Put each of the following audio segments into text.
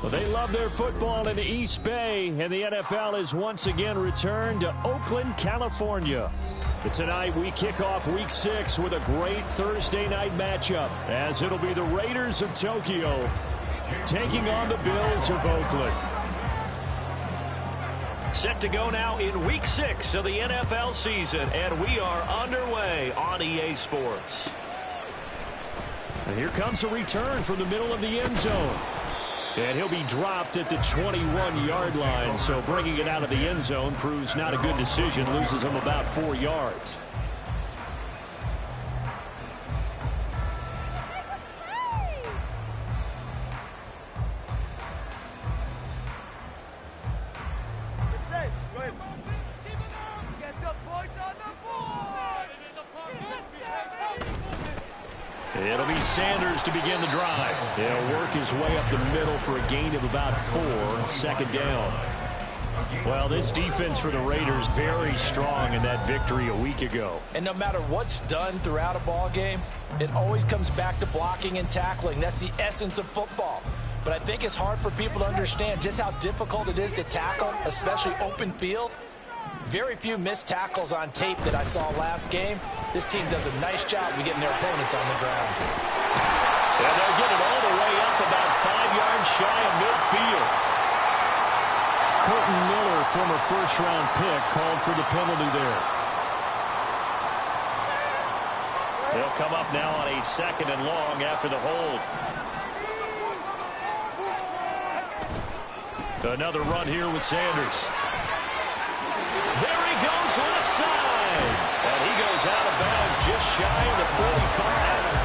Well, they love their football in the East Bay, and the NFL has once again returned to Oakland, California. But tonight we kick off Week 6 with a great Thursday night matchup, as it'll be the Raiders of Tokyo taking on the Bills of Oakland. Set to go now in Week 6 of the NFL season, and we are underway on EA Sports. And here comes a return from the middle of the end zone. And he'll be dropped at the 21-yard line, so bringing it out of the end zone proves not a good decision, loses him about 4 yards. It'll be Sanders to begin the drive. He'll work his way up the middle for a gain of about 4, second down. Well, this defense for the Raiders very strong in that victory a week ago. And no matter what's done throughout a ball game, it always comes back to blocking and tackling. That's the essence of football. But I think it's hard for people to understand just how difficult it is to tackle, especially open field. Very few missed tackles on tape that I saw last game. This team does a nice job of getting their opponents on the ground. And they'll get it all the way up about 5 yards shy of midfield. Colton Miller, former first-round pick, called for the penalty there. They'll come up now on a 2nd and long after the hold. Another run here with Sanders. There he goes left side. And he goes out of bounds just shy of the 45.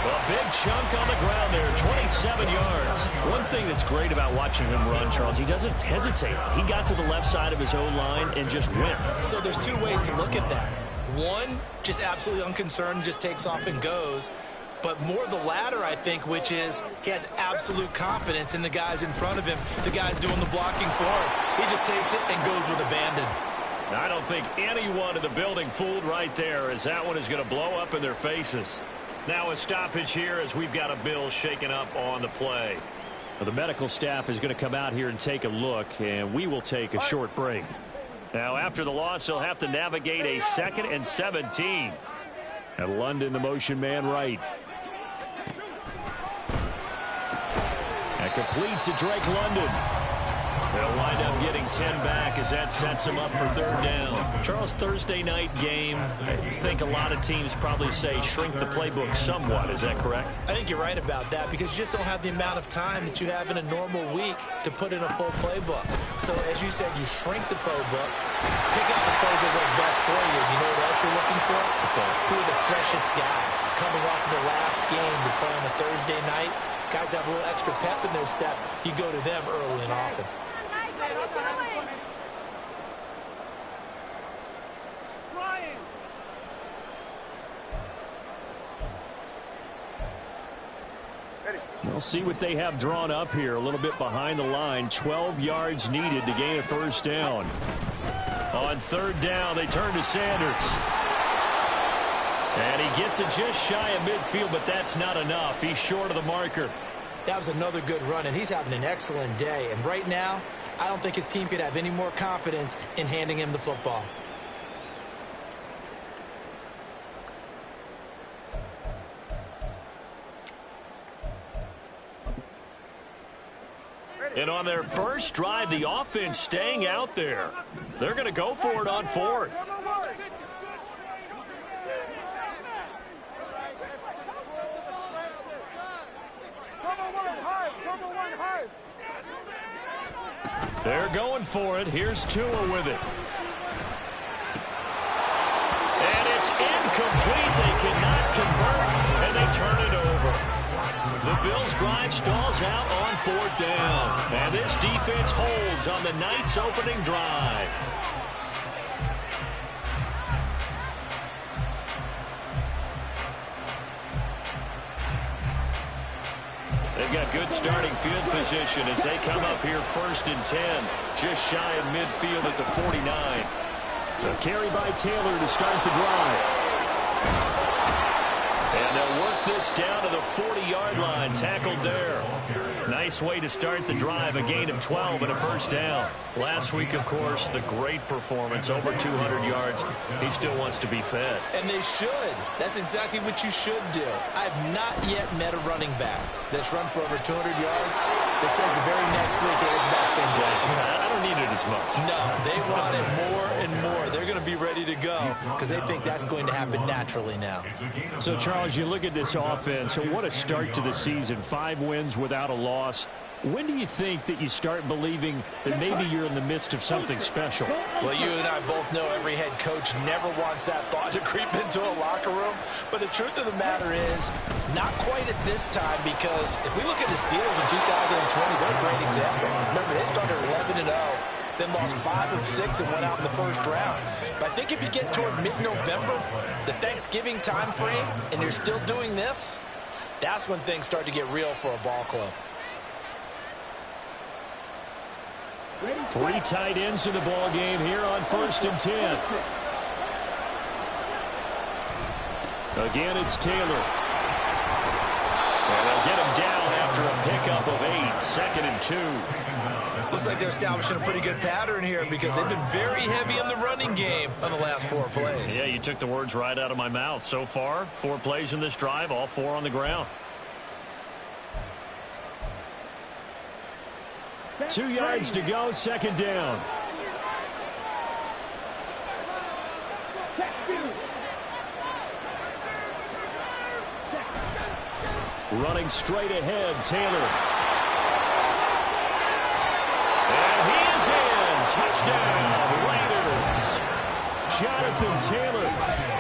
A big chunk on the ground there, 27 yards. One thing that's great about watching him run, Charles, he doesn't hesitate. He got to the left side of his own line and just went. So there's 2 ways to look at that. One, just absolutely unconcerned, just takes off and goes. But more the latter, I think, which is he has absolute confidence in the guys in front of him, the guys doing the blocking for him. He just takes it and goes with abandon. I don't think anyone in the building fooled right there, as that one is going to blow up in their faces. Now a stoppage here as we've got a Bill shaken up on the play. Well, the medical staff is going to come out here and take a look, and we will take a short break. Now after the loss, he'll have to navigate a 2nd and 17. And London, the motion man right. And complete to Drake London. They'll wind up getting 10 back as that sets them up for 3rd down. Charles, Thursday night game, I think a lot of teams probably say shrink the playbook somewhat. Is that correct? I think you're right about that because you just don't have the amount of time that you have in a normal week to put in a full playbook. So as you said, you shrink the playbook, pick out the plays that work best for you. You know what else you're looking for? Who are the freshest guys coming off the last game to play on a Thursday night? Guys have a little extra pep in their step. You go to them early and often. We'll see what they have drawn up here. A little bit behind the line. 12 yards needed to gain a 1st down. On 3rd down, they turn to Sanders. And he gets it just shy of midfield, but that's not enough. He's short of the marker. That was another good run, and he's having an excellent day. And right now, I don't think his team could have any more confidence in handing him the football. And on their first drive, the offense staying out there. They're going to go for it on 4th. They're going for it. Here's Tua with it. And it's incomplete. They cannot convert, and they turn it over. The Bills drive stalls out on 4th down. And this defense holds on the Knights' opening drive. They've got good starting field position as they come up here 1st and 10. Just shy of midfield at the 49. A carry by Taylor to start the drive. And they'll work this down to the 40-yard line, tackled there. Nice way to start the drive, a gain of 12 and a 1st down. Last week, of course, the great performance, over 200 yards. He still wants to be fed. And they should. That's exactly what you should do. I've not yet met a running back that's run for over 200 yards that says the very next week, hey, his back thing's right. I don't need it as much. No, they want it more and more. They're going to be ready to go because they think that's going to happen naturally now. So, Charles, you look at this offense, so what a start to the season. 5 wins without a loss. When do you think that you start believing that maybe you're in the midst of something special? Well, you and I both know every head coach never wants that thought to creep into a locker room. But the truth of the matter is, not quite at this time, because if we look at the Steelers in 2020, they're a great example. Remember, they started 11-0. Then lost 5 of 6 and went out in the 1st round. But I think if you get toward mid-November, the Thanksgiving time frame, and you're still doing this, that's when things start to get real for a ball club. 3 tight ends in the ball game here on 1st and 10. Again, it's Taylor. And they'll get him down after a pickup of 8, 2nd and 2. Looks like they're establishing a pretty good pattern here because they've been very heavy in the running game on the last 4 plays. Yeah, you took the words right out of my mouth. So far, 4 plays in this drive, all 4 on the ground. 2 yards to go, 2nd down. Running straight ahead, Taylor. And he is in. Touchdown, Raiders. Jonathan Taylor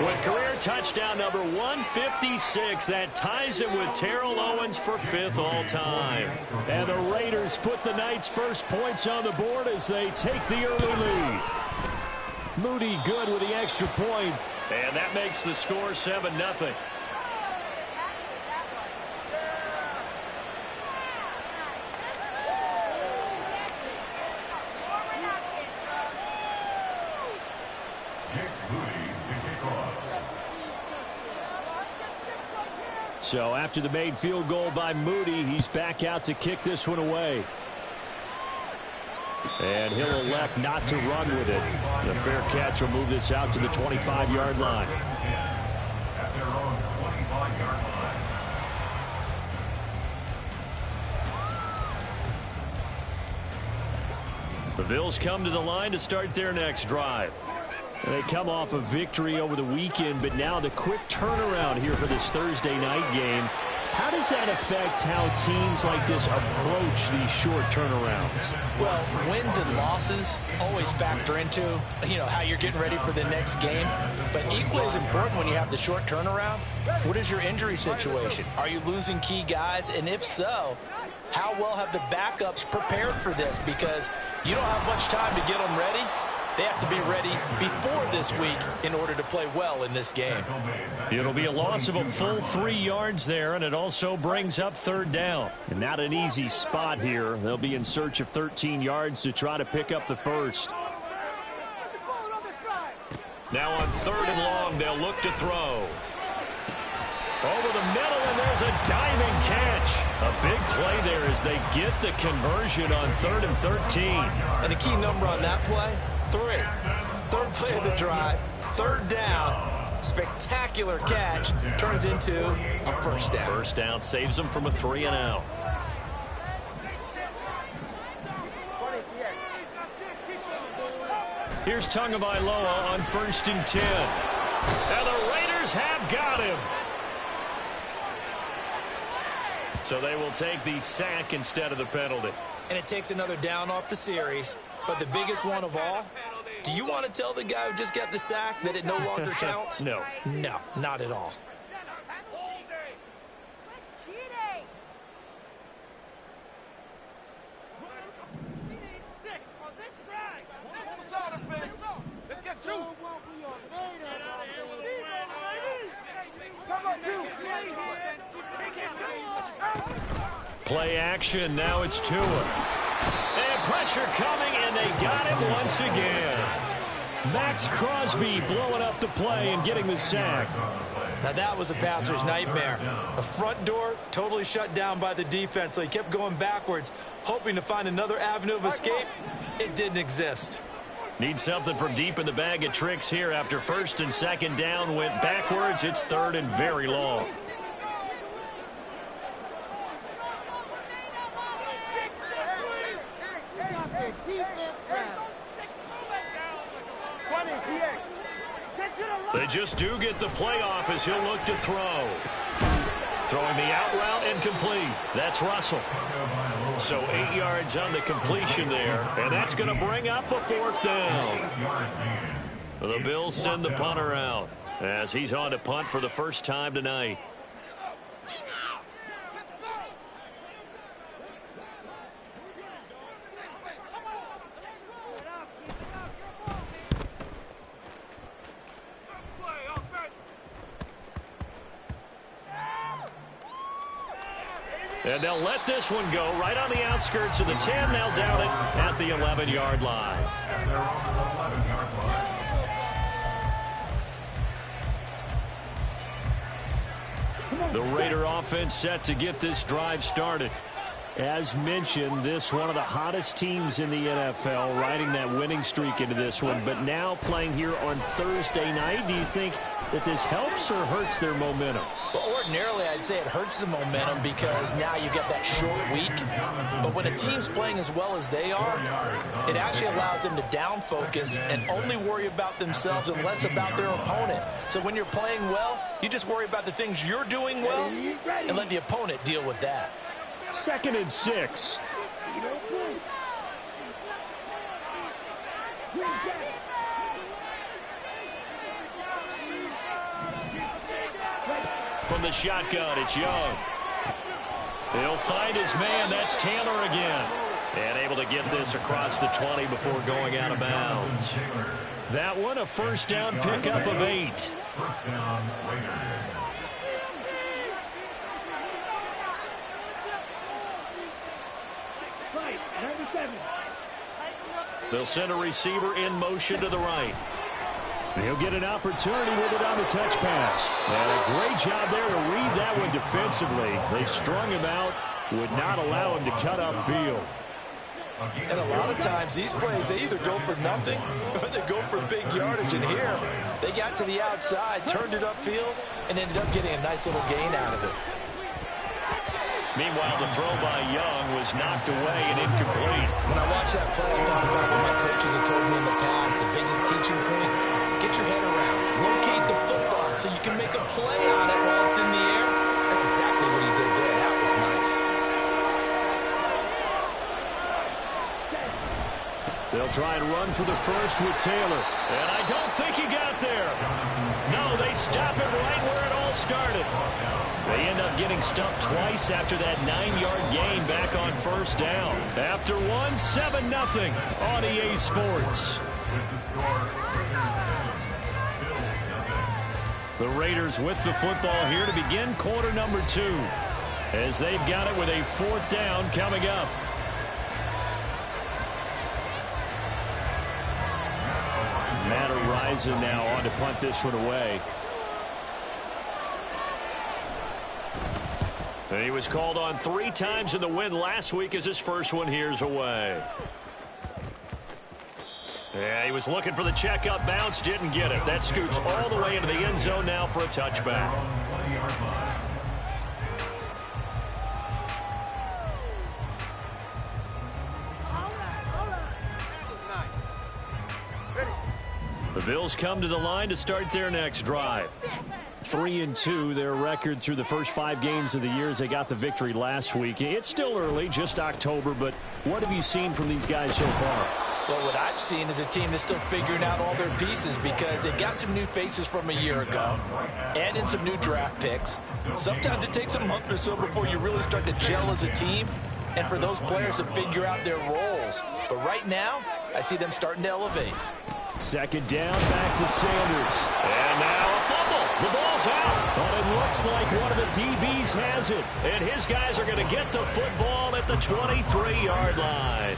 with career touchdown number 156. That ties him with Terrell Owens for 5th all-time. And the Raiders put the Knights' first points on the board as they take the early lead. Moody good with the extra point. And that makes the score 7-0. So after the made field goal by Moody, he's back out to kick this one away. And he'll elect not to run with it. The fair catch will move this out to the 25-yard line. The Bills come to the line to start their next drive. They come off a victory over the weekend, but now the quick turnaround here for this Thursday night game. How does that affect how teams like this approach these short turnarounds? Well, wins and losses always factor into, how you're getting ready for the next game. But equally as important when you have the short turnaround, what is your injury situation? Are you losing key guys? And if so, how well have the backups prepared for this? Because you don't have much time to get them ready. They have to be ready before this week in order to play well in this game. It'll be a loss of a full 3 yards there, and it also brings up 3rd down. And not an easy spot here. They'll be in search of 13 yards to try to pick up the first. Now on 3rd and long, they'll look to throw. Over the middle, and there's a diving catch. A big play there as they get the conversion on 3rd and 13. And the key number on that play, 3. 3rd play of the drive, 3rd down. Spectacular catch turns into a 1st down. 1st down saves them from a 3-and-out. Here's Tagovailoa on 1st and 10. And the Raiders have got him. So they will take the sack instead of the penalty. And it takes another down off the series. But the biggest one of all, do you want to tell the guy who just got the sack that it no longer counts? No. No, not at all. Play action. Now it's Tua. And pressure coming, and they got him once again. Max Crosby blowing up the play and getting the sack. Now that was a passer's nightmare. The front door totally shut down by the defense, so he kept going backwards, hoping to find another avenue of escape. It didn't exist. Need something from deep in the bag of tricks here. After first and second down went backwards, it's third and very long. They just do get the play off as he'll look to throw. Throwing the out route incomplete. That's Russell. So 8 yards on the completion there, and that's going to bring up a fourth down. The Bills send the punter out as he's on to punt for the first time tonight. And they'll let this one go right on the outskirts of the 10. They'll down it at the 11-yard line. The Raider offense set to get this drive started. As mentioned, this one of the hottest teams in the NFL, riding that winning streak into this one. But now playing here on Thursday night, do you think that this helps or hurts their momentum? Well, ordinarily, I'd say it hurts the momentum because now you get that short week. But when a team's playing as well as they are, it actually allows them to down focus and only worry about themselves and less about their opponent. So when you're playing well, you just worry about the things you're doing well and let the opponent deal with that. 2nd and 6. From the shotgun, it's Young. He'll find his man. That's Taylor again. And able to get this across the 20 before going out of bounds. That one, a first down pickup of 8. First down, they'll send a receiver in motion to the right. He'll get an opportunity with it on the touch pass. And a great job there to read that one defensively. They strung him out, would not allow him to cut upfield. And a lot of times these plays, they either go for nothing or they go for big yardage. And here, they got to the outside, turned it upfield, and ended up getting a nice little gain out of it. Meanwhile, the throw by Young was knocked away and incomplete. When I watched that play, I thought about what my coaches had told me in the past. The biggest teaching point, get your head around. Locate the football so you can make a play on it while it's in the air. That's exactly what he did there. That was nice. They'll try and run for the first with Taylor. And I don't think he got there. No, they stop it right where it all started. They end up getting stumped twice after that 9-yard gain back on first down. After one, 7-0 on EA Sports. The Raiders with the football here to begin quarter number 2. As they've got it with a fourth down coming up. Matt Araiza now on to punt this one away. And he was called on 3 times in the win last week as his first one here's away. Yeah, he was looking for the checkup bounce, didn't get it. That scoots all the way into the end zone now for a touchback. The Bills come to the line to start their next drive. 3-2, their record through the first 5 games of the year as they got the victory last week. It's still early, just October, but what have you seen from these guys so far? Well, what I've seen is a team that's still figuring out all their pieces because they've got some new faces from a year ago and in some new draft picks. Sometimes it takes a month or so before you really start to gel as a team and for those players to figure out their roles. But right now, I see them starting to elevate. Second down, back to Sanders. And now a fumble. The ball's out. But it looks like one of the DBs has it. And his guys are going to get the football at the 23-yard line.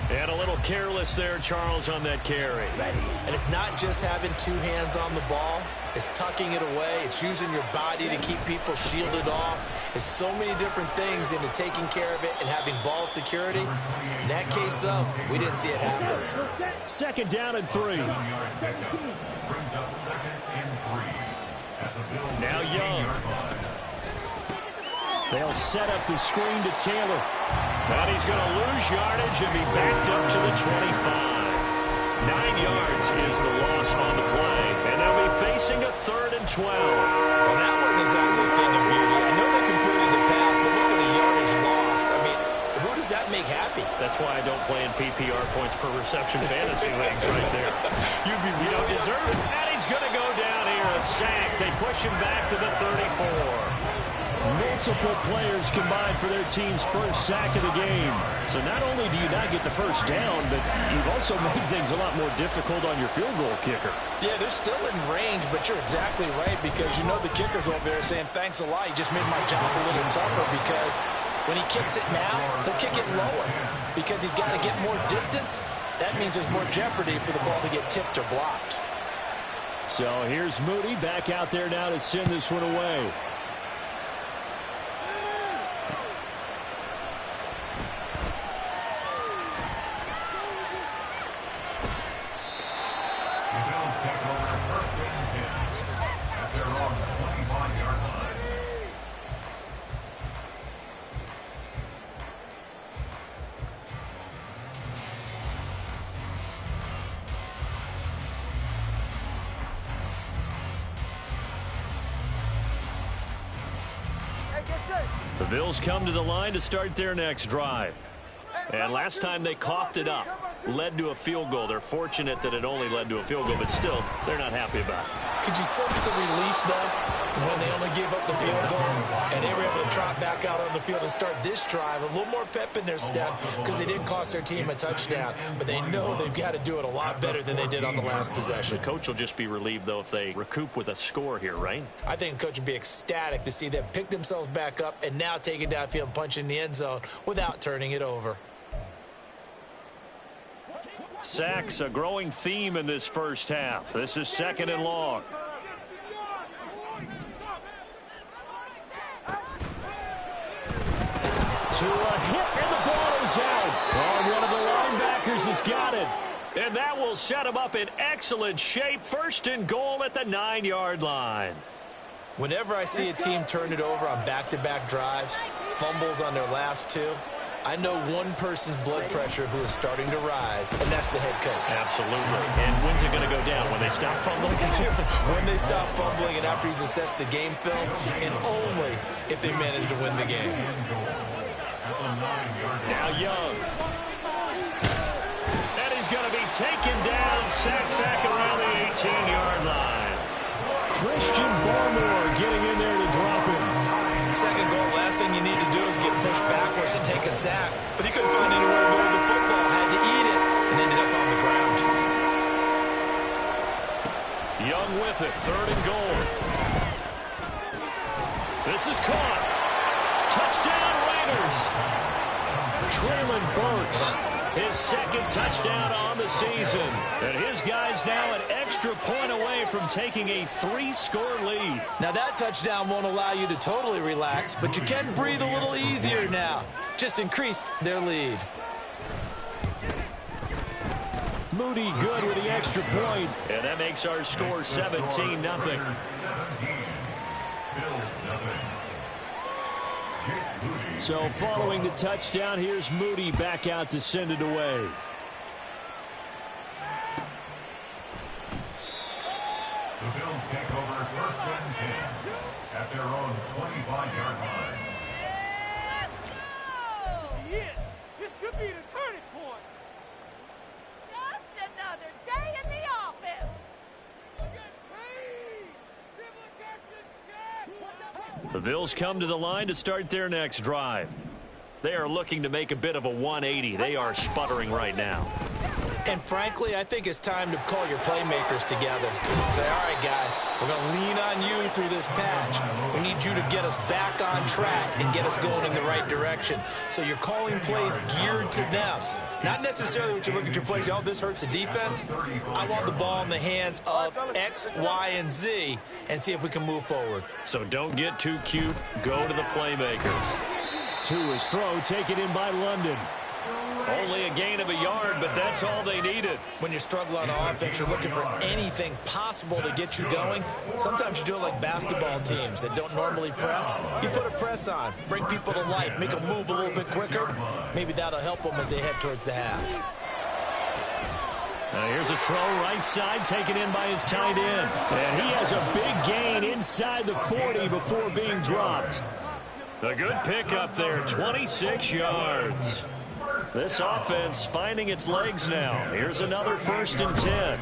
And a little careless there, Charles, on that carry. And it's not just having two hands on the ball. It's tucking it away. It's using your body to keep people shielded off. It's so many different things into taking care of it and having ball security. In that case, though, we didn't see it happen. 2nd down and 3. Now Young. They'll set up the screen to Taylor. And he's going to lose yardage and be backed up to the 25. 9 yards is the loss on the play. And they'll be facing a 3rd and 12. Well, that wasn't exactly a thing of beauty. I know they completed the pass, but look at the yardage lost. I mean, who does that make happy? That's why I don't play in PPR points per reception fantasy leagues right there. You don't deserve it. And he's going to go down here, a sack. They push him back to the 34. Multiple players combined for their team's first sack of the game. So not only do you not get the first down, but you've also made things a lot more difficult on your field goal kicker. Yeah, they're still in range, but you're exactly right because you know the kicker's over there saying, thanks a lot, you just made my job a little tougher because when he kicks it now, he'll kick it lower because he's got to get more distance. That means there's more jeopardy for the ball to get tipped or blocked. So here's Moody back out there now to send this one away. The Bills come to the line to start their next drive. And last time they coughed it up, led to a field goal. They're fortunate that it only led to a field goal, but still, they're not happy about it. Could you sense the relief, though, when they only gave up the field goal and they were able to trot back out on the field and start this drive? A little more pep in their step because they didn't cost their team a touchdown, but they know they've got to do it a lot better than they did on the last possession. The coach will just be relieved, though, if they recoup with a score here, right? I think the coach would be ecstatic to see them pick themselves back up and now take it downfield and punch in the end zone without turning it over. Sacks, a growing theme in this first half. This is 2nd and long. To a hit, and the ball is out. Oh, one of the linebackers has got it. And that will set him up in excellent shape. 1st and goal at the 9-yard line. Whenever I see a team turn it over on back-to-back drives, fumbles on their last two, I know one person's blood pressure who is starting to rise, and that's the head coach. Absolutely. And when's it going to go down? When they stop fumbling? When they stop fumbling and after he's assessed the game film, and only if they manage to win the game. Now Young. And he's going to be taken down, sacked back around the 18-yard line. Christian Barmore getting in there to drop him. 2nd goal, last thing you need to do is get pushed backwards to take a sack. But he couldn't find anywhere to go with the football, had to eat it, and ended up on the ground. Young with it, 3rd and goal. This is caught. Touchdown Raiders. Traylon Burks, his 2nd touchdown on the season. And his guys now an extra point away from taking a 3-score lead. Now that touchdown won't allow you to totally relax, but you can breathe a little easier now. Just increased their lead. Moody good with the extra point. And that makes our score 17-0. So following the touchdown, here's Moody back out to send it away. The Bills take over 1st and 10 at their own 25-yard line. Let's go! Yeah, this could be the turning point. Just another day in the office. We're getting paid. The Bills come to the line to start their next drive. They are looking to make a bit of a 180. They are sputtering right now. And frankly, I think it's time to call your playmakers together. Say, all right, guys, we're going to lean on you through this patch. We need you to get us back on track and get us going in the right direction. So you're calling plays geared to them. Not necessarily when you look at your plays, oh, this hurts the defense. I want the ball in the hands of X, Y, and Z and see if we can move forward. So don't get too cute. Go to the playmakers. To his throw, taken in by London. Only a gain of a yard, but that's all they needed. When you struggle on offense, you're looking for anything possible to get you going. Sometimes you do it like basketball teams that don't normally press. You put a press on, bring people to life, make them move a little bit quicker. Maybe that'll help them as they head towards the half. Here's a throw right side, taken in by his tight end. And he has a big gain inside the 40 before being dropped. A good pickup there, 26 yards. This offense finding its legs now. Here's another 1st and 10.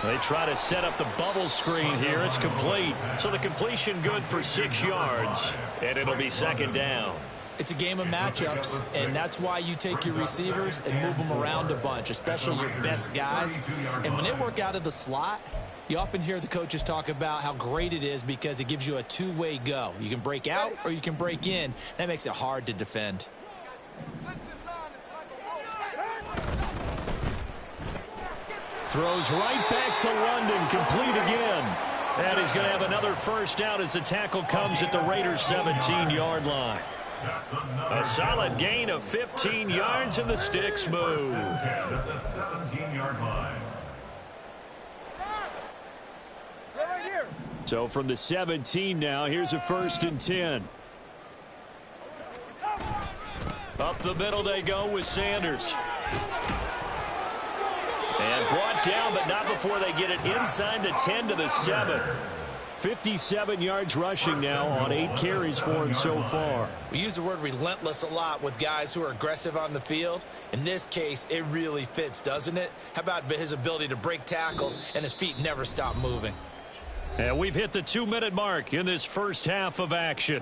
They try to set up the bubble screen here. It's complete. So the completion good for 6 yards, and it'll be 2nd down. It's a game of matchups, and that's why you take your receivers and move them around a bunch, especially your best guys. And when they work out of the slot, you often hear the coaches talk about how great it is because it gives you a two-way go. You can break out or you can break in. That makes it hard to defend. Throws right back to London, complete again. And he's going to have another 1st down as the tackle comes at the Raiders' 17-yard line. A solid gain of 15 yards and the sticks move. At the 17-yard line. So from the 17 now, here's a 1st and 10. Up the middle they go with Sanders. And brought down, but not before they get it inside the 10 to the 7. 57 yards rushing now on 8 carries for him so far. We use the word relentless a lot with guys who are aggressive on the field. In this case, it really fits, doesn't it? How about his ability to break tackles and his feet never stop moving? And we've hit the 2-minute mark in this first half of action.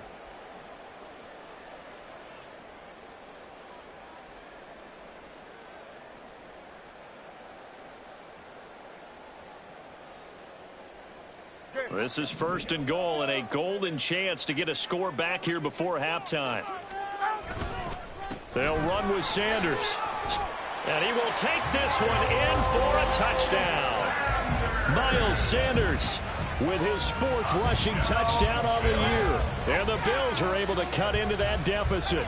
This is 1st and goal and a golden chance to get a score back here before halftime. They'll run with Sanders. And he will take this one in for a touchdown. Miles Sanders with his 4th rushing touchdown on the year. And the Bills are able to cut into that deficit.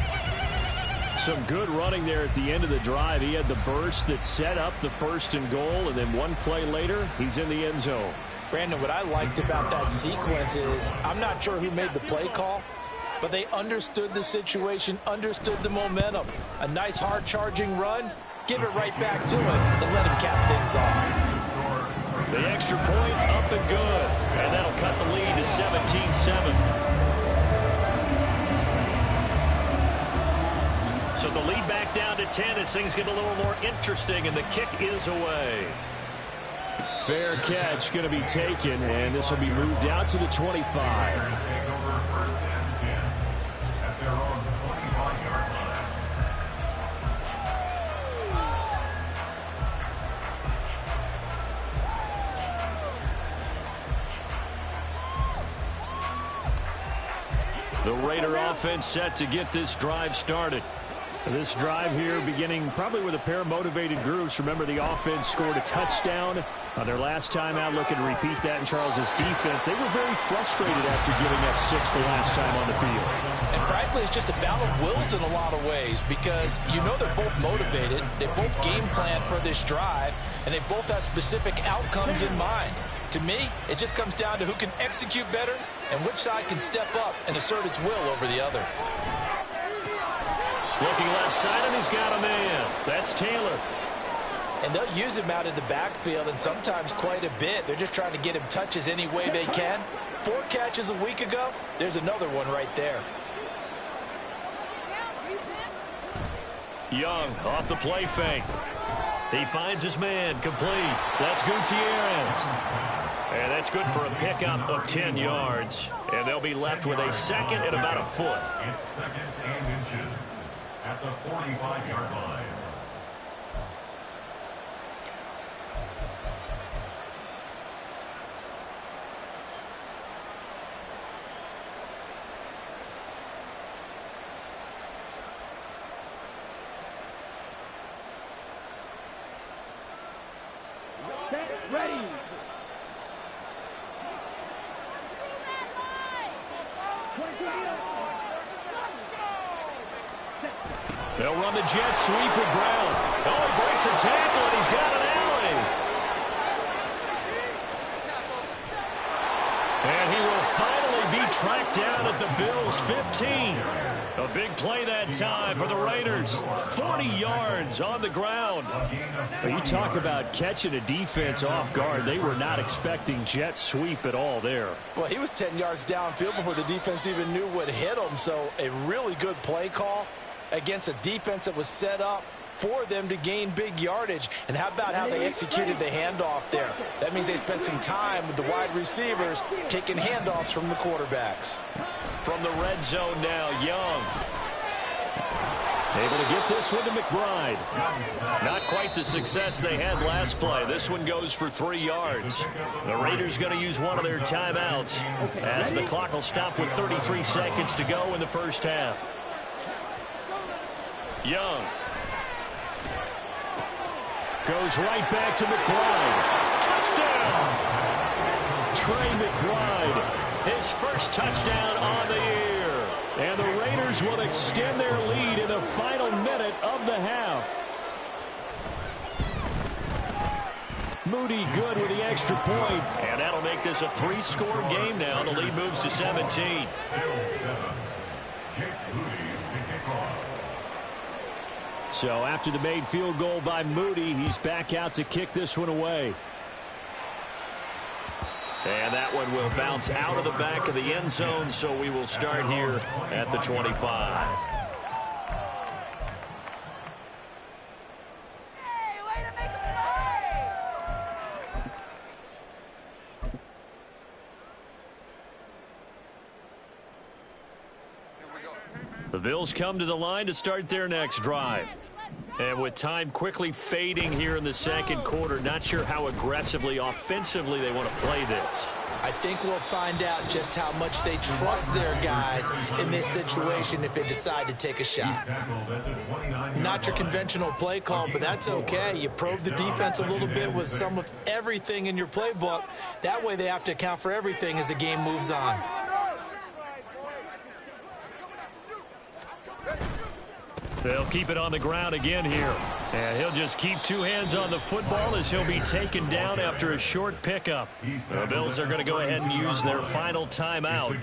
Some good running there at the end of the drive. He had the burst that set up the 1st and goal, and then one play later, he's in the end zone. Brandon, what I liked about that sequence is I'm not sure who made the play call, but they understood the situation, understood the momentum. A nice hard-charging run, give it right back to him, and let him cap things off. The extra point up and good, and that'll cut the lead to 17-7. So the lead back down to 10 as things get a little more interesting, and the kick is away. Fair catch going to be taken, and this will be moved out to the 25. The Raider offense set to get this drive started. This drive here beginning probably with a pair of motivated groups. Remember, the offense scored a touchdown on their last time out. Looking to repeat that in Charles's defense. They were very frustrated after giving up 6 the last time on the field. And frankly, it's just a battle of wills in a lot of ways because you know they're both motivated. They both game plan for this drive, and they both have specific outcomes in mind. To me, it just comes down to who can execute better and which side can step up and assert its will over the other. Looking left side, and he's got a man. That's Taylor. And they'll use him out in the backfield, and sometimes quite a bit. They're just trying to get him touches any way they can. 4 catches a week ago. There's another one right there. Young off the play fake. He finds his man, complete. That's Gutierrez. And that's good for a pickup of 10 yards. And they'll be left with a 2nd and about a foot. It's 2nd and inches at the 45-yard line. Ready. They'll run the jet sweep with Brown. Oh, he breaks a tackle, and he's got an alley. And he will finally be tracked down at the Bills' 15. A big play that time for the Raiders. 40 yards on the ground. You talk about catching a defense off guard. They were not expecting jet sweep at all there. Well, he was 10 yards downfield before the defense even knew what hit him. So a really good play call against a defense that was set up for them to gain big yardage. And how about how they executed the handoff there? That means they spent some time with the wide receivers taking handoffs from the quarterbacks. From the red zone now, Young. Able to get this one to McBride. Not quite the success they had last play. This one goes for 3 yards. The Raiders going to use one of their timeouts as the clock will stop with 33 seconds to go in the first half. Young. Goes right back to McBride. Touchdown! Trey McBride. His first touchdown on the year. And the Raiders will extend their lead in the final minute of the half. Moody good with the extra point. And that'll make this a 3-score game now. The lead moves to 17. So after the made field goal by Moody, he's back out to kick this one away. And that one will bounce out of the back of the end zone, so we will start here at the 25. Hey, way to make a play! The Bills come to the line to start their next drive. And with time quickly fading here in the second quarter, not sure how aggressively, offensively they want to play this. I think we'll find out just how much they trust their guys in this situation if they decide to take a shot. Not your conventional play call, but that's okay. You probe the defense a little bit with some of everything in your playbook. That way they have to account for everything as the game moves on. They'll keep it on the ground again here. And he'll just keep 2 hands on the football as he'll be taken down after a short pickup. The Bills are going to go ahead and use their final timeout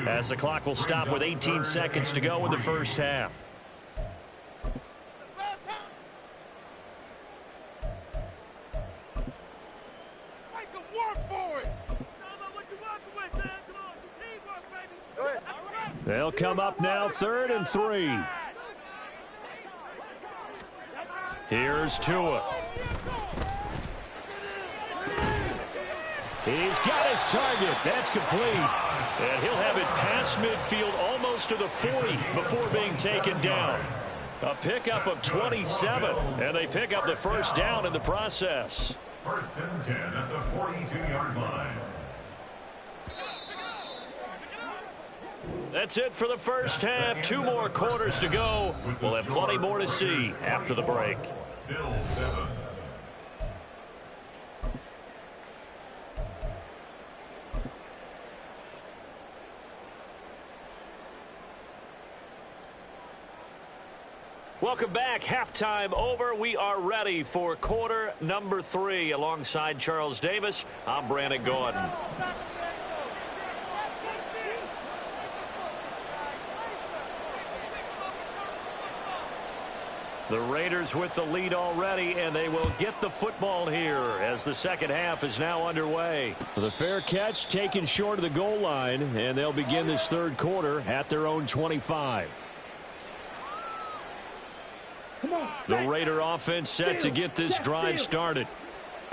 as the clock will stop with 18 seconds to go in the first half. Make them work for it! They'll come up now 3rd and 3. Here's Tua. He's got his target. That's complete. And he'll have it past midfield almost to the 40 before being taken down. A pickup of 27, and they pick up the first down in the process. 1st and 10 at the 42-yard line. That's it for the first half. 2 more quarters to go. We'll have plenty more to see after the break. Bill 7. Welcome back. Halftime over. We are ready for quarter number 3. Alongside Charles Davis, I'm Brandon Gordon. The Raiders with the lead already, and they will get the football here as the second half is now underway. The fair catch taken short of the goal line, and they'll begin this third quarter at their own 25. The Raider offense set to get this drive started.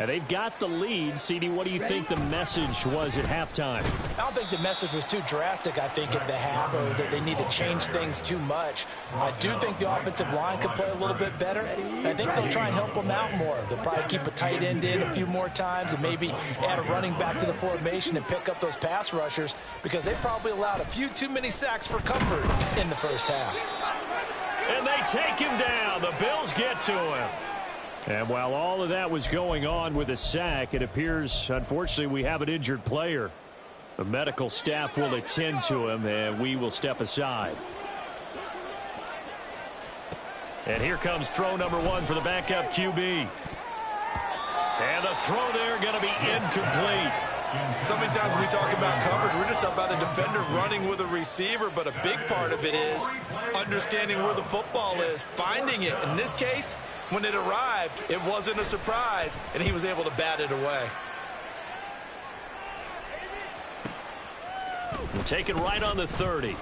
And they've got the lead. CD, what do you think the message was at halftime? I don't think the message was too drastic, I think, at the half, or that they need to change things too much. I do think the offensive line could play a little bit better. And I think they'll try and help them out more. They'll probably keep a tight end in a few more times and maybe add a running back to the formation and pick up those pass rushers, because they probably allowed a few too many sacks for comfort in the first half. And they take him down. The Bills get to him. And while all of that was going on with a sack, it appears, unfortunately, we have an injured player. The medical staff will attend to him, and we will step aside. And here comes throw number 1 for the backup QB. And the throw there going to be incomplete. So many times when we talk about coverage, we're just about a defender running with a receiver, but a big part of it is understanding where the football is, finding it. In this case, when it arrived, it wasn't a surprise, and he was able to bat it away. We'll take it right on the 30.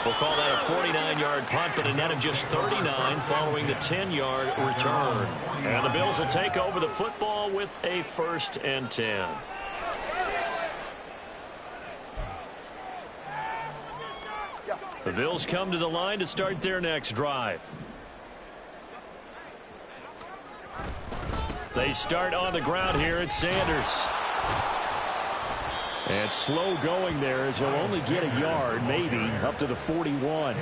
We'll call that a 49-yard punt, but a net of just 39 following the 10-yard return. And the Bills will take over the football with a 1st and 10. The Bills come to the line to start their next drive. They start on the ground here at Sanders. And slow going there as he'll only get a yard, maybe, up to the 41.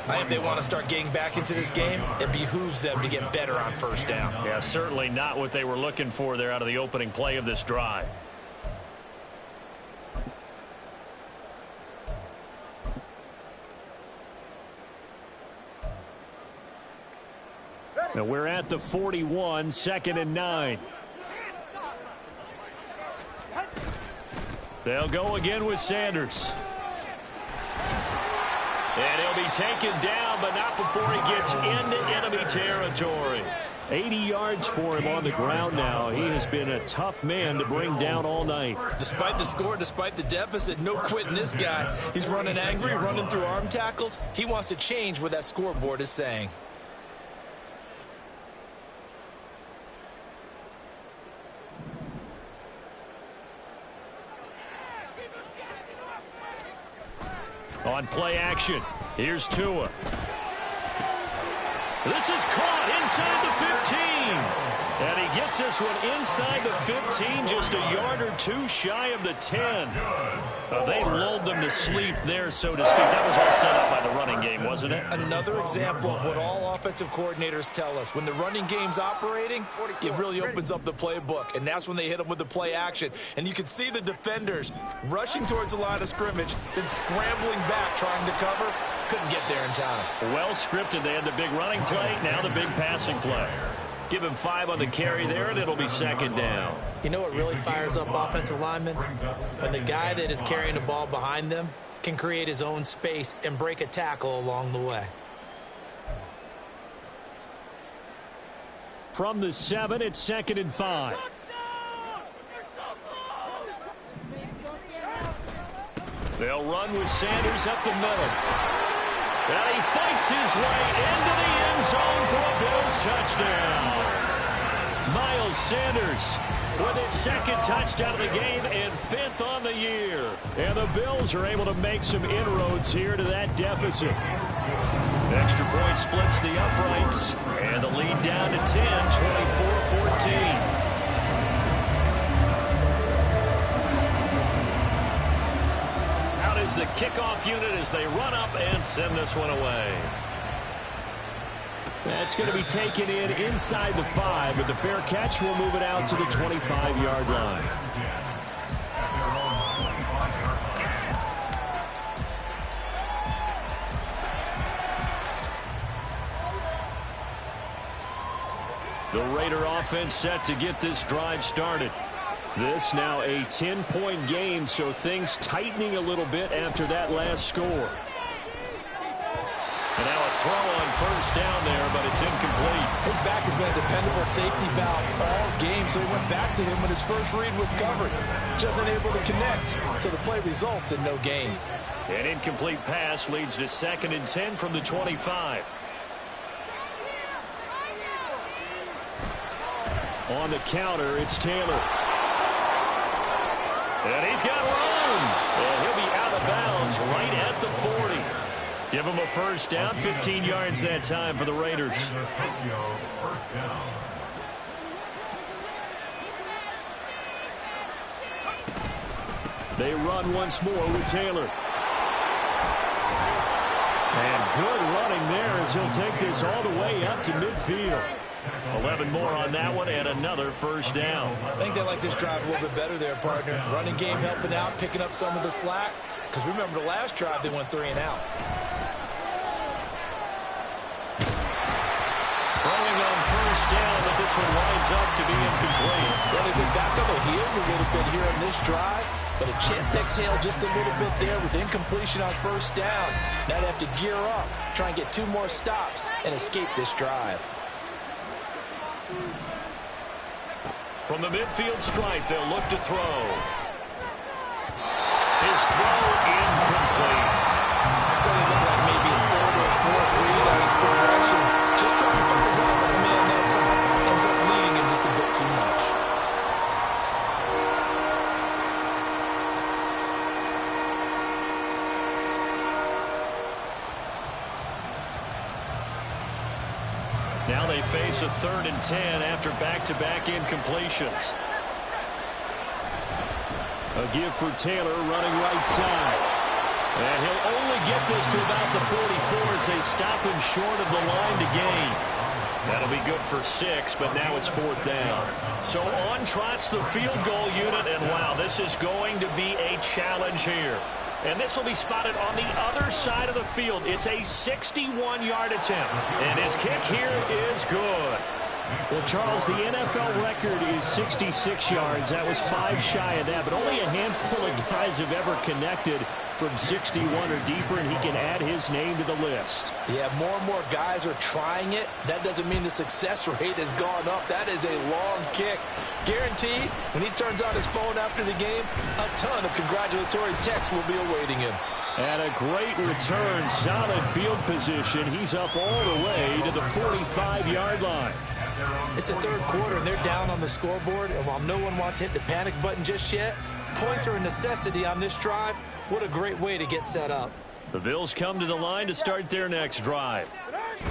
If they want to start getting back into this game, it behooves them to get better on 1st down. Yeah, certainly not what they were looking for there out of the opening play of this drive. Now we're at the 41, 2nd and 9. They'll go again with Sanders. And he'll be taken down, but not before he gets into enemy territory. 80 yards for him on the ground now. He has been a tough man to bring down all night. Despite the score, despite the deficit, no quitting this guy. He's running angry, running through arm tackles. He wants to change what that scoreboard is saying. On play action, here's Tua. This is caught inside the 15. And he gets this one inside the 15, just a yard or 2 shy of the 10. They lulled them to sleep there, so to speak. That was all set up by the running game, wasn't it? Another example of what all offensive coordinators tell us. When the running game's operating, it really opens up the playbook, and that's when they hit them with the play action. And you can see the defenders rushing towards the line of scrimmage, then scrambling back, trying to cover. Couldn't get there in time. Well scripted. They had the big running play, now the big passing play. Give him 5 on the carry there, and it'll be 2nd down. You know what really fires up offensive linemen? When the guy that is carrying the ball behind them can create his own space and break a tackle along the way. From the 7, it's 2nd and 5. They'll run with Sanders up the middle. And he fights his way into the end zone for a Bills touchdown. Miles Sanders with his 2nd touchdown of the game and 5th on the year. And the Bills are able to make some inroads here to that deficit. Extra point splits the uprights. And the lead down to 10, 24-14. The kickoff unit as they run up and send this one away. That's going to be taken in inside the 5, but the fair catch will move it out to the 25-yard line. The Raider offense set to get this drive started. This now a 10-point game, so things tightening a little bit after that last score. And now a throw on 1st down there, but it's incomplete. His back has been a dependable safety valve all game, so he went back to him when his first read was covered. Just unable to connect, so the play results in no gain. An incomplete pass leads to 2nd and 10 from the 25. On the counter, it's Taylor. And he's got room. And he'll be out of bounds right at the 40. Give him a 1st down, 15 yards that time for the Raiders. They run once more with Taylor. And good running going there as he'll take this all the way up to midfield. 11 more on that one and another first down. I think they like this drive a little bit better there, partner. Running game helping out, picking up some of the slack. Because remember the last drive, they went 3 and out. Throwing on first down, but this one winds up to be incomplete. Well, they've been back on their heels a little bit here on this drive, but a chance to exhale just a little bit there with incompletion on first down. Now they have to gear up, try and get 2 more stops, and escape this drive. From the midfield stripe, they'll look to throw. His throw incomplete. So they look like maybe his 3rd or his 4th read on his progression. Just trying to find his outlet man that time. Ends up leading him just a bit too much. Now they face a 3rd and 10 after back-to-back incompletions. A give for Taylor running right side. And he'll only get this to about the 44 as they stop him short of the line to gain. That'll be good for 6, but now it's 4th down. So on trots the field goal unit, and wow, this is going to be a challenge here. And this will be spotted on the other side of the field. It's a 61-yard attempt. And his kick here is good. Well, Charles, the NFL record is 66 yards. That was 5 shy of that, but only a handful of guys have ever connected from 61 or deeper, and he can add his name to the list. Yeah, more and more guys are trying it. That doesn't mean the success rate has gone up. That is a long kick. Guaranteed, when he turns on his phone after the game, a ton of congratulatory texts will be awaiting him. And a great return, solid field position. He's up all the way to the 45-yard line. It's the 3rd quarter, and they're down on the scoreboard. And while no one wants to hit the panic button just yet, points are a necessity on this drive. What a great way to get set up. The Bills come to the line to start their next drive.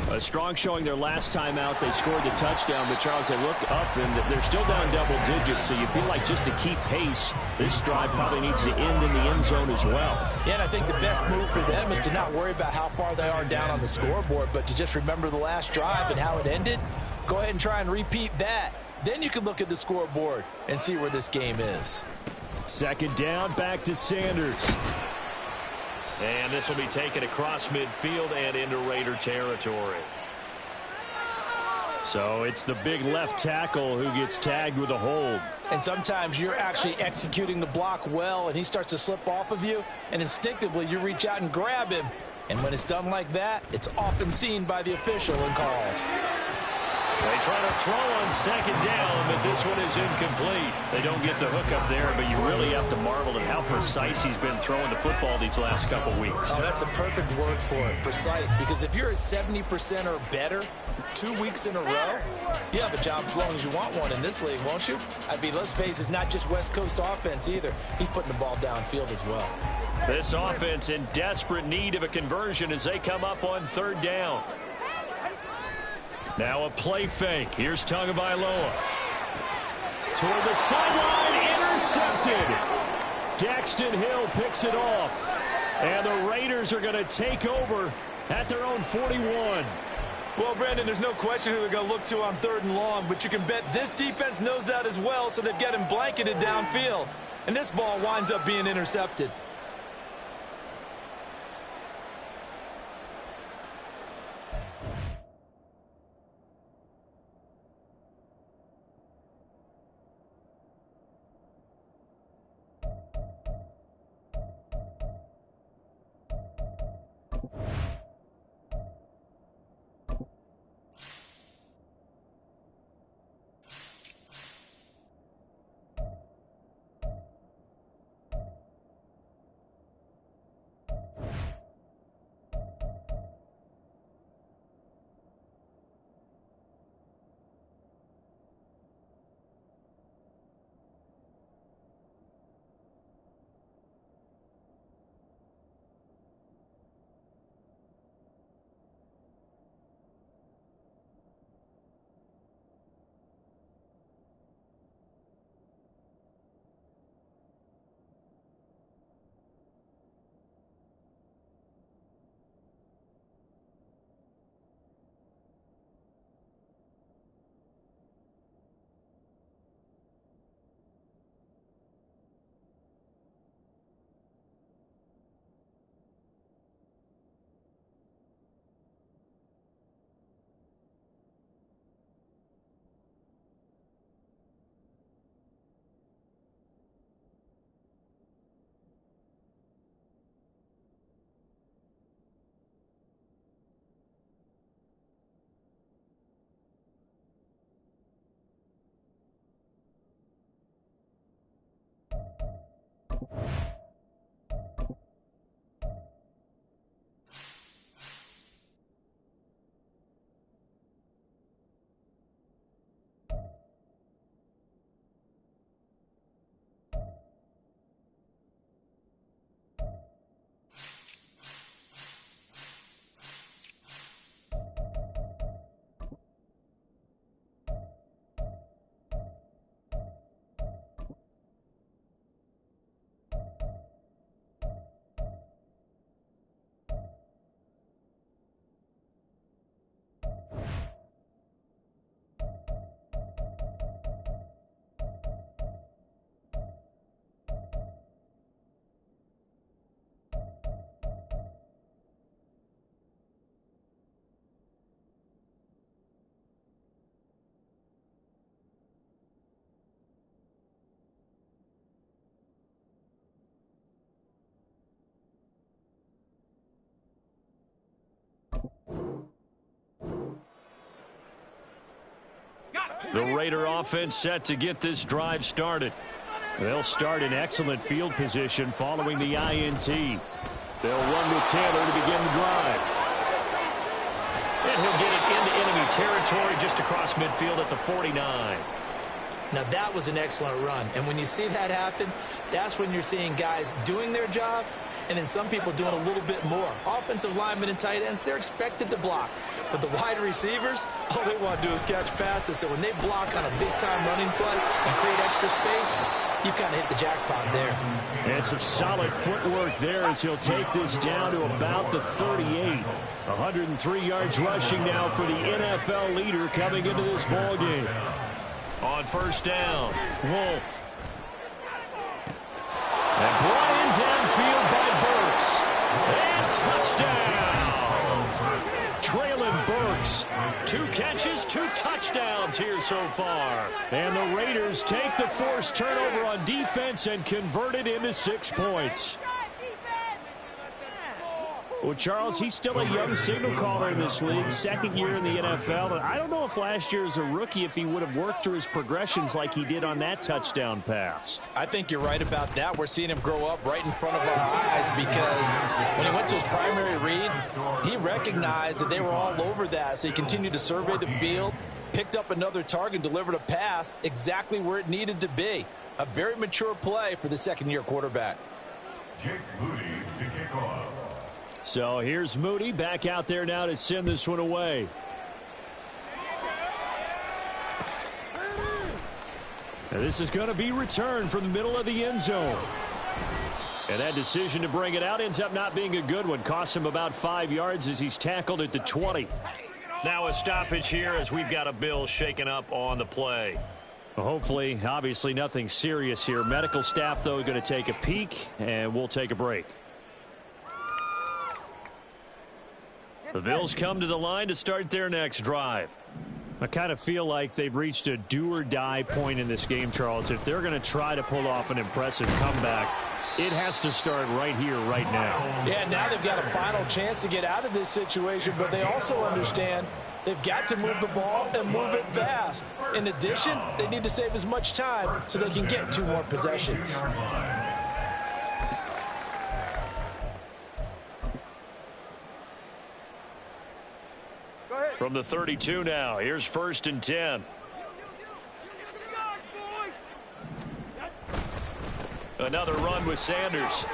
A strong showing their last time out. They scored the touchdown, but Charles, they looked up, and they're still down double digits, so you feel like just to keep pace, this drive probably needs to end in the end zone as well. Yeah, and I think the best move for them is to not worry about how far they are down on the scoreboard, but to just remember the last drive and how it ended. Go ahead and try and repeat that. Then you can look at the scoreboard and see where this game is. 2nd down, back to Sanders. And this will be taken across midfield and into Raider territory. So it's the big left tackle who gets tagged with a hold. And sometimes you're actually executing the block well, and he starts to slip off of you, and instinctively you reach out and grab him. And when it's done like that, it's often seen by the official and called. They try to throw on 2nd down, but this one is incomplete. They don't get the hook up there, but you really have to marvel at how precise he's been throwing the football these last couple weeks. Oh, that's the perfect word for it, precise. Because if you're at 70% or better 2 weeks in a row, you have a job as long as you want one in this league, won't you? I mean, let's face it, it's not just West Coast offense either. He's putting the ball downfield as well. This offense in desperate need of a conversion as they come up on 3rd down. Now a play fake. Here's Tagovailoa. Toward the sideline, intercepted. Daxton Hill picks it off. And the Raiders are going to take over at their own 41. Well, Brandon, there's no question who they're going to look to on 3rd and long, but you can bet this defense knows that as well, so they've got him blanketed downfield. And this ball winds up being intercepted. The Raider offense set to get this drive started. They'll start in excellent field position following the INT. They'll run with Taylor to begin the drive. And he'll get it into enemy territory just across midfield at the 49. Now, that was an excellent run. And when you see that happen, that's when you're seeing guys doing their job and then some people doing a little bit more. Offensive linemen and tight ends, they're expected to block. But the wide receivers, all they want to do is catch passes. So when they block on a big-time running play and create extra space, you've kind of hit the jackpot there. And some solid footwork there as he'll take this down to about the 38. 103 yards rushing now for the NFL leader coming into this ball game. On first down, Wolf. And brought in downfield by Burks. And touchdown! Traylon Burks. 2 catches, 2 touchdowns here so far. And the Raiders take the forced turnover on defense and convert it into 6 points. Well, Charles, he's still a young signal caller in this league, second year in the NFL. And I don't know if last year as a rookie, if he would have worked through his progressions like he did on that touchdown pass. I think you're right about that. We're seeing him grow up right in front of our eyes because when he went to his primary read, he recognized that they were all over that. So he continued to survey the field, picked up another target, delivered a pass exactly where it needed to be. A very mature play for the second-year quarterback. Jake Moody to kick off. So here's Moody back out there now to send this one away. And this is going to be returned from the middle of the end zone. And that decision to bring it out ends up not being a good one. Costs him about 5 yards as he's tackled at the 20. Now a stoppage here as we've got a Bill shaken up on the play. Well, hopefully, obviously nothing serious here. Medical staff, though, going to take a peek, and we'll take a break. The Bills come to the line to start their next drive. I kind of feel like they've reached a do-or-die point in this game, Charles. If they're going to try to pull off an impressive comeback, it has to start right here, right now. Yeah, now they've got a final chance to get out of this situation, but they also understand they've got to move the ball and move it fast. In addition, they need to save as much time so they can get 2 more possessions. From the 32 now, here's 1st and 10. Another run with Sanders.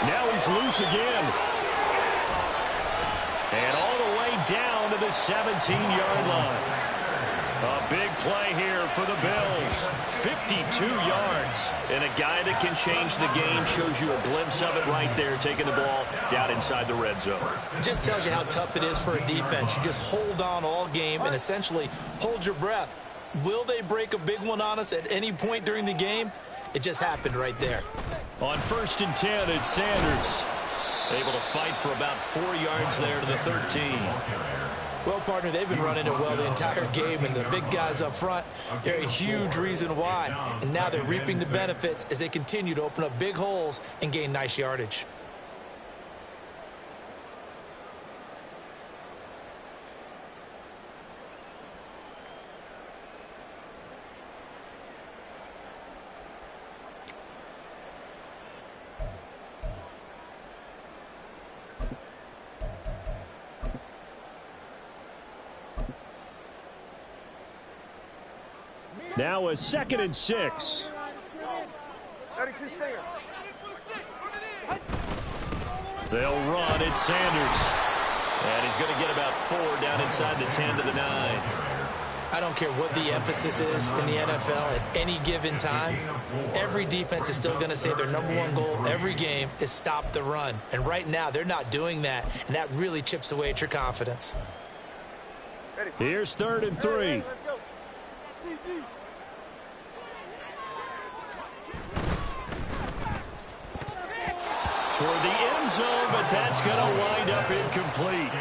Now he's loose again. And all the way down to the 17-yard line. A big play here for the Bills. 52 yards. And a guy that can change the game shows you a glimpse of it right there, taking the ball down inside the red zone. It just tells you how tough it is for a defense. You just hold on all game and essentially hold your breath. Will they break a big one on us at any point during the game? It just happened right there. On 1st and 10, it's Sanders. Able to fight for about 4 yards there to the 13. Well, partner, they've been running it well the entire game, and the big guys up front, they're a huge reason why. And now they're reaping the benefits as they continue to open up big holes and gain nice yardage. Now a 2nd and 6. 32 stairs. They'll run it, Sanders. And he's going to get about 4 down inside the 10 to the 9. I don't care what the emphasis is in the NFL at any given time. Every defense is still going to say their #1 goal every game is stop the run. And right now, they're not doing that, and that really chips away at your confidence. Here's 3rd and 3. Let's go. Toward the end end zone, but that's going to wind up incomplete.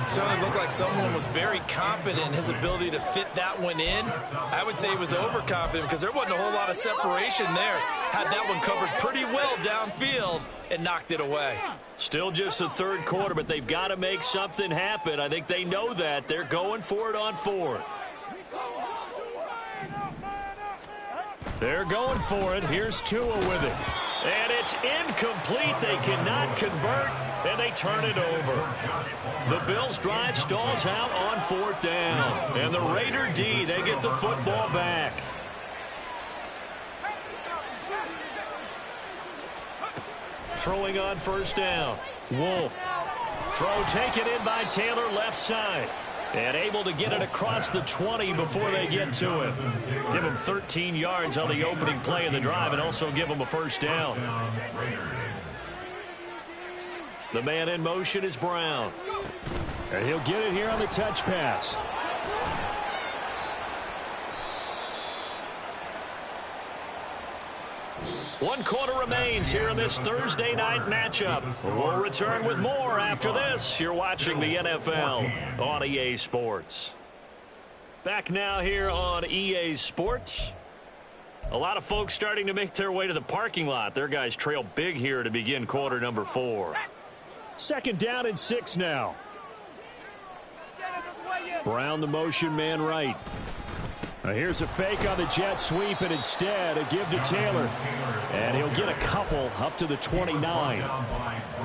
Certainly looked like someone was very confident in his ability to fit that one in. I would say he was overconfident because there wasn't a whole lot of separation there. Had that one covered pretty well downfield and knocked it away. Still just the third quarter, but they've got to make something happen. I think they know that. They're going for it on fourth. They're going for it. Here's Tua with it. And it's incomplete. They cannot convert, and they turn it over. The Bills' drive stalls out on fourth down. And the Raider D, they get the football back. Throwing on first down. Wolf. Throw taken in by Taylor left side. And able to get it across the 20 before they get to him. Give him 13 yards on the opening play of the drive and also give him a first down. The man in motion is Brown. And he'll get it here on the touch pass. One quarter remains here in this Thursday night matchup. We'll return with more after this. You're watching the NFL on EA Sports. Back now here on EA Sports. A lot of folks starting to make their way to the parking lot. Their guys trail big here to begin quarter number 4. Second down and 6 now. Brown the motion man right. Now here's a fake on the jet sweep, and instead a give to Taylor. And he'll get a couple up to the 29.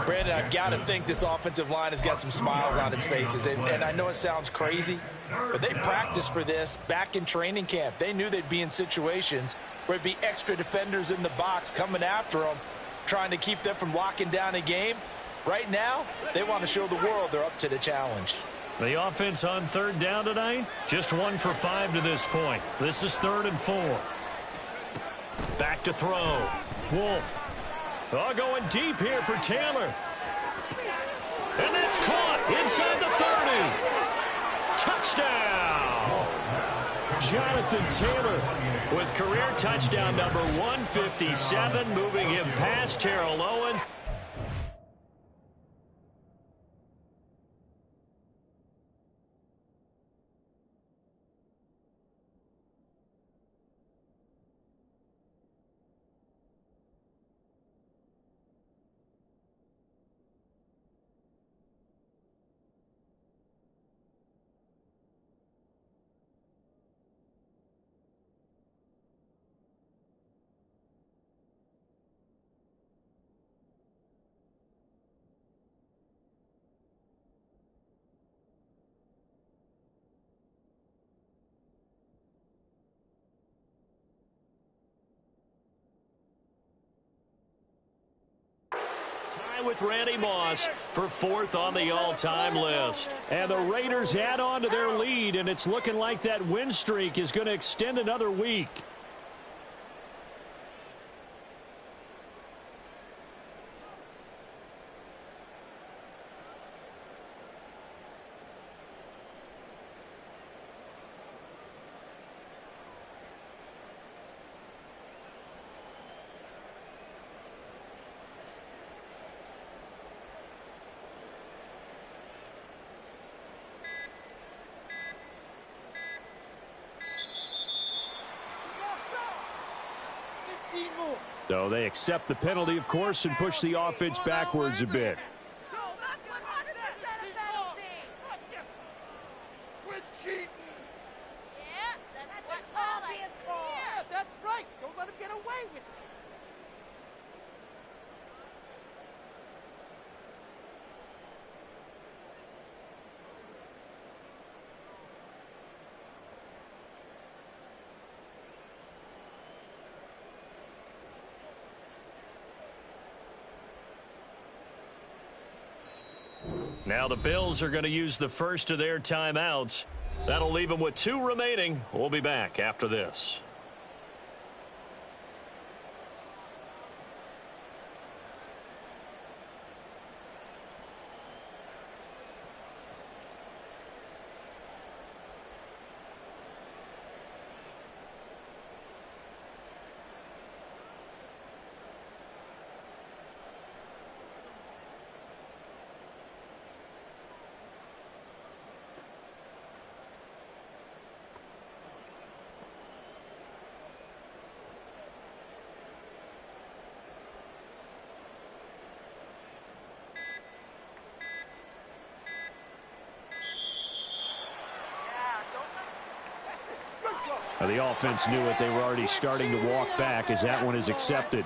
Brandon, I've got to think this offensive line has got some smiles on its faces. And I know it sounds crazy, but they practiced for this back in training camp. They knew they'd be in situations where it'd be extra defenders in the box coming after them, trying to keep them from locking down a game. Right now, they want to show the world they're up to the challenge. The offense on third down tonight, just 1 for 5 to this point. This is 3rd and 4. Back to throw. Wolf. Oh, going deep here for Taylor. And that's caught inside the 30. Touchdown. Jonathan Taylor with career touchdown number 157, moving him past Terrell Owens. With Randy Moss for 4th on the all-time list. And the Raiders add on to their lead, and it's looking like that win streak is going to extend another week. So they accept the penalty, of course, and push the offense backwards a bit. Quit cheating! Yeah, that's what all I hear. Yeah, that's right. Don't let him get away with it. Now the Bills are going to use the first of their timeouts. That'll leave them with 2 remaining. We'll be back after this. The offense knew it. They were already starting to walk back as that one is accepted.